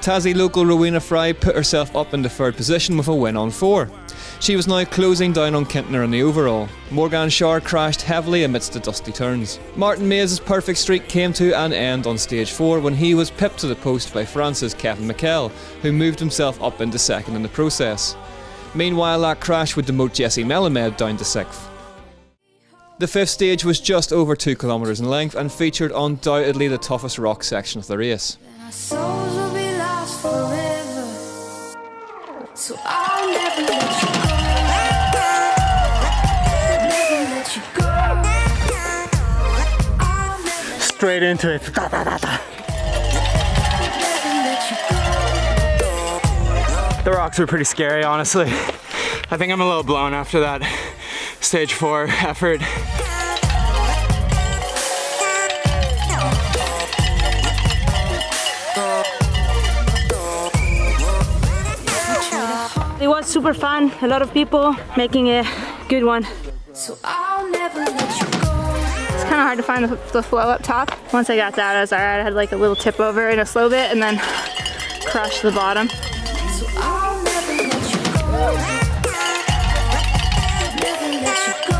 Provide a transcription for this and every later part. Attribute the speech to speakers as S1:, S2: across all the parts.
S1: Tassie local Rowena Fry put herself up in the third position with a win on 4. She was now closing down on Kintner in the overall. Morgan Shar crashed heavily amidst the dusty turns. Martin Mays' perfect streak came to an end on stage 4 when he was pipped to the post by France's Kevin McKell, who moved himself up into second in the process. Meanwhile, that crash would demote Jessie Melamed down to 6th. The fifth stage was just over 2 kilometres in length and featured undoubtedly the toughest rock section of the race.
S2: So I'll never let you go. Never let you go.
S3: Straight into it. Da, da, da, da. The rocks were pretty scary, honestly. I think I'm a little blown after that stage 4 effort.
S4: It was super fun, a lot of people making a good one.
S2: So I'll never let you go.
S4: It's kind of hard to find the flow up top. Once I got that, I was alright. I had like a little tip over in a slow bit and then crushed the bottom.
S2: So I'll never let you go. Never let you go.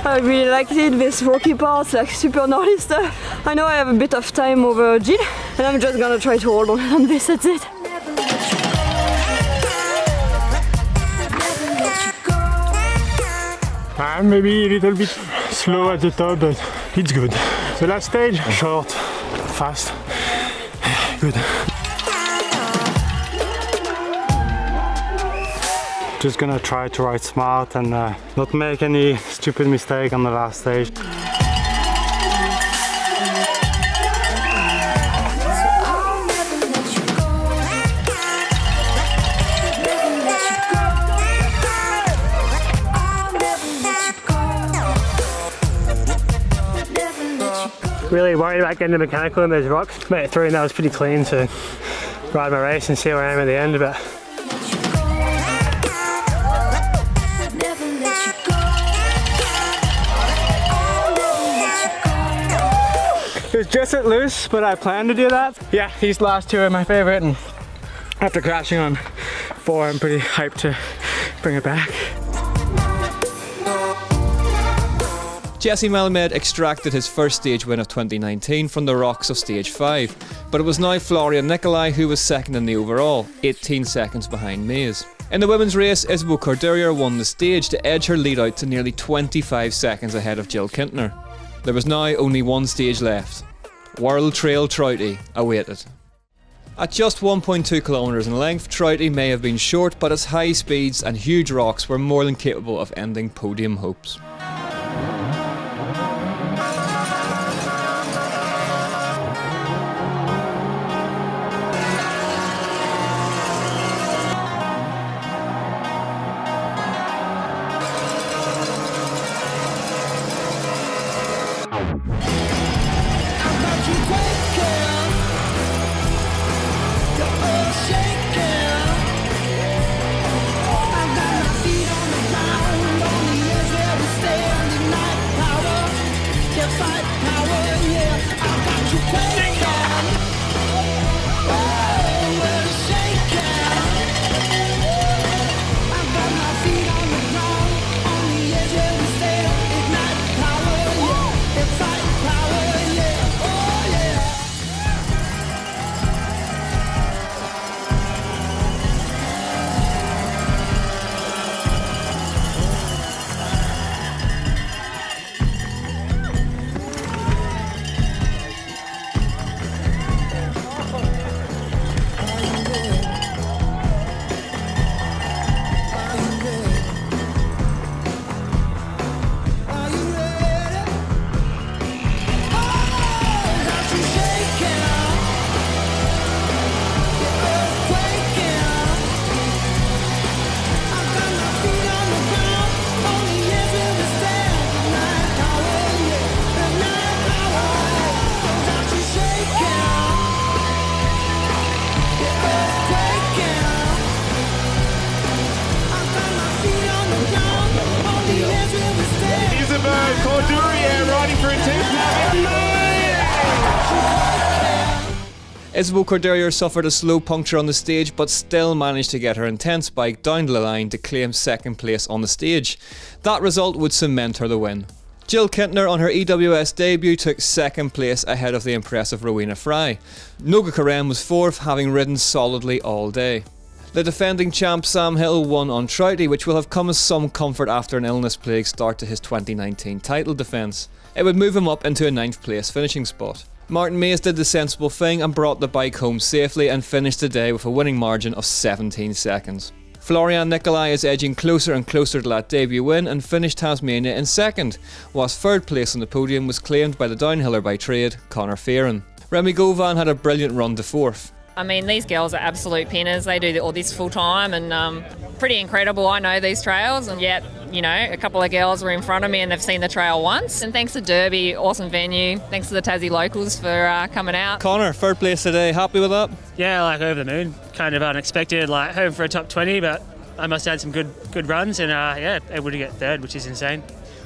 S5: I really liked it, this rocky part, like super gnarly stuff. I know I have a bit of time over Jill, and I'm just gonna try to hold on this, that's it.
S2: Never let you go. Never let you go.
S3: Maybe a little bit slow at the top, but it's good. The last stage, short, fast, good. Just gonna try to ride smart and not make any stupid mistake on the last stage. Really worried about getting the mechanical in those rocks. Made it through and that was pretty clean to ride my race and see where I am at the end of it. It was just at loose, but I planned to do that. Yeah, these last 2 are my favorite, and after crashing on 4, I'm pretty hyped to bring it back.
S1: Jessie Melamed extracted his first stage win of 2019 from the rocks of stage 5, but it was now Florian Nicolai who was second in the overall, 18 seconds behind Mays. In the women's race, Isabel Cordurier won the stage to edge her lead out to nearly 25 seconds ahead of Jill Kintner. There was now only one stage left. World Trail Trouty awaited. At just 1.2 kilometres in length, Trouty may have been short, but its high speeds and huge rocks were more than capable of ending podium hopes. Isabel Cordelia suffered a slow puncture on the stage but still managed to get her intense bike down the line to claim second place on the stage. That result would cement her the win. Jill Kintner on her EWS debut took second place ahead of the impressive Rowena Fry. Noga Karen was fourth, having ridden solidly all day. The defending champ Sam Hill won on Trouty, which will have come as some comfort after an illness-plagued start to his 2019 title defence. It would move him up into a 9th place finishing spot. Martin Mays did the sensible thing and brought the bike home safely and finished the day with a winning margin of 17 seconds. Florian Nicolai is edging closer and closer to that debut win and finished Tasmania in second, whilst third place on the podium was claimed by the downhiller by trade, Conor Fearon. Remy Govan had a brilliant run to fourth.
S6: I mean, these girls are absolute pinners. They do all this full time and pretty incredible. I know these trails, and yet, you know, a couple of girls were in front of me and they've seen the trail once. And thanks to Derby, awesome venue. Thanks to the Tassie locals for coming out.
S1: Connor, third place today, happy with that?
S7: Yeah, like over the moon. Kind of unexpected, like home for a top 20, but I must have had some good runs and yeah, able to get third, which is insane.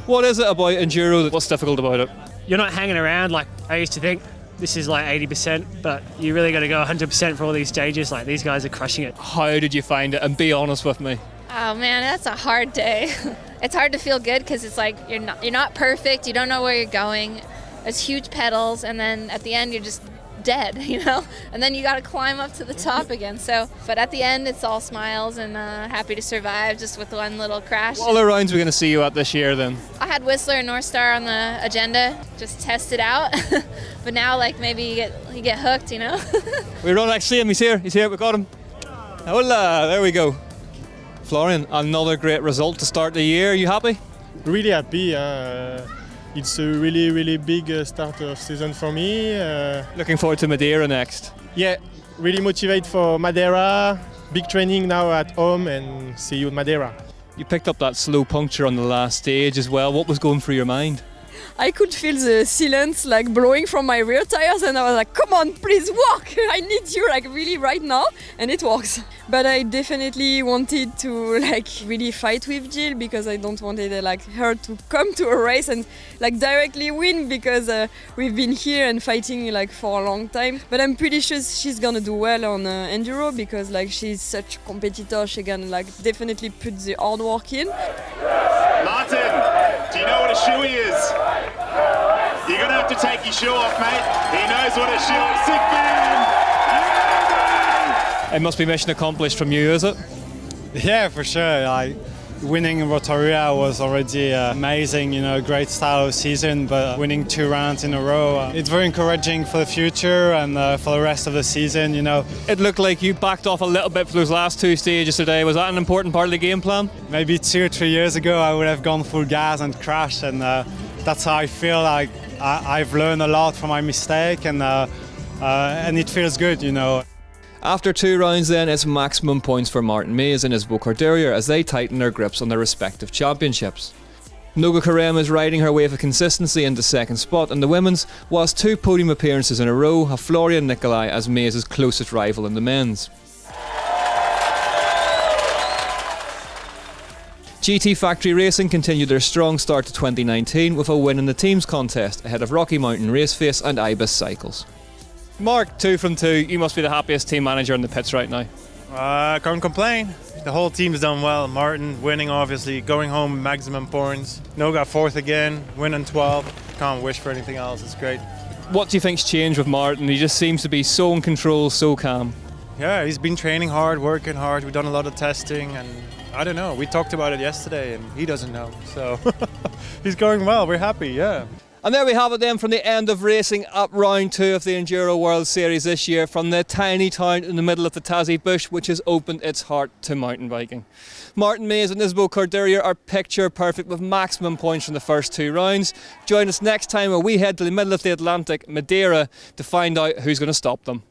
S1: What is it about enduro what's difficult about it?
S7: You're not hanging around like I used to think. This is like 80%, but you really got to go 100% for all these stages. Like these guys are crushing it.
S1: How did you find it? And be honest with me.
S8: Oh man, that's a hard day. It's hard to feel good because it's like you're not perfect. You don't know where you're going. It's huge pedals, and then at the end you're just dead, you know. And then you got to climb up to the top again. So, but at the end it's all smiles and happy to survive, just with one little crash.
S1: What other rounds are we going to see you at this year then?
S8: I had Whistler and North Star on the agenda, just test it out. But now, like maybe you get hooked, you know.
S1: We run actually him. He's here. We got him. Hola, there we go. Florian, another great result to start the year. Are you happy?
S9: Really happy. It's a really big start of season for me.
S1: Looking forward to Madeira next.
S9: Yeah, really motivated for Madeira. Big training now at home, and see you in Madeira.
S1: You picked up that slow puncture on the last stage as well. What was going through your mind?
S5: I could feel the sealant like blowing from my rear tires, and I was like, come on, please walk. I need you like really right now, and it works. But I definitely wanted to like really fight with Jill, because I don't want like her to come to a race and like directly win, because we've been here and fighting like for a long time. But I'm pretty sure she's gonna do well on enduro, because like she's such a competitor. She can like definitely put the hard work in.
S10: Martin, do you know what a shoey is? You're going to have to take your shoe off, mate. He knows what a shoe is. Sick man!
S1: It must be mission accomplished from you, is it?
S11: Yeah, for sure. Like, winning in Rotorua was already amazing, you know, great start of season, but winning 2 rounds in a row, it's very encouraging for the future and for the rest of the season, you know.
S1: It looked like you backed off a little bit for those last 2 stages today. Was that an important part of the game plan?
S11: Maybe 2 or 3 years ago I would have gone full gas and crashed, and that's how I feel. Like I've learned a lot from my mistake, and it feels good, you know.
S1: After 2 rounds then, it's maximum points for Martin Mays and Isabel Cordelia as they tighten their grips on their respective championships. Noga Karem is riding her wave of consistency into second spot in the women's, whilst 2 podium appearances in a row have Florian Nicolai as Mays' closest rival in the men's. GT Factory Racing continued their strong start to 2019 with a win in the teams contest ahead of Rocky Mountain Raceface and Ibis Cycles. Mark, 2 from 2, you must be the happiest team manager in the pits right now.
S12: Can't complain. The whole team's done well. Martin winning, obviously, going home maximum points. Noga 4th again, winning 12. Can't wish for anything else, it's great.
S1: What do you think's changed with Martin? He just seems to be so in control, so calm.
S12: Yeah, he's been training hard, working hard. We've done a lot of testing, and I don't know, we talked about it yesterday and he doesn't know, so he's going well, we're happy, yeah.
S1: And there we have it then, from the end of racing up round 2 of the Enduro World Series this year, from the tiny town in the middle of the Tassie bush which has opened its heart to mountain biking. Martin Mays and Isabel Cordelia are picture perfect with maximum points from the first 2 rounds. Join us next time when we head to the middle of the Atlantic, Madeira, to find out who's going to stop them.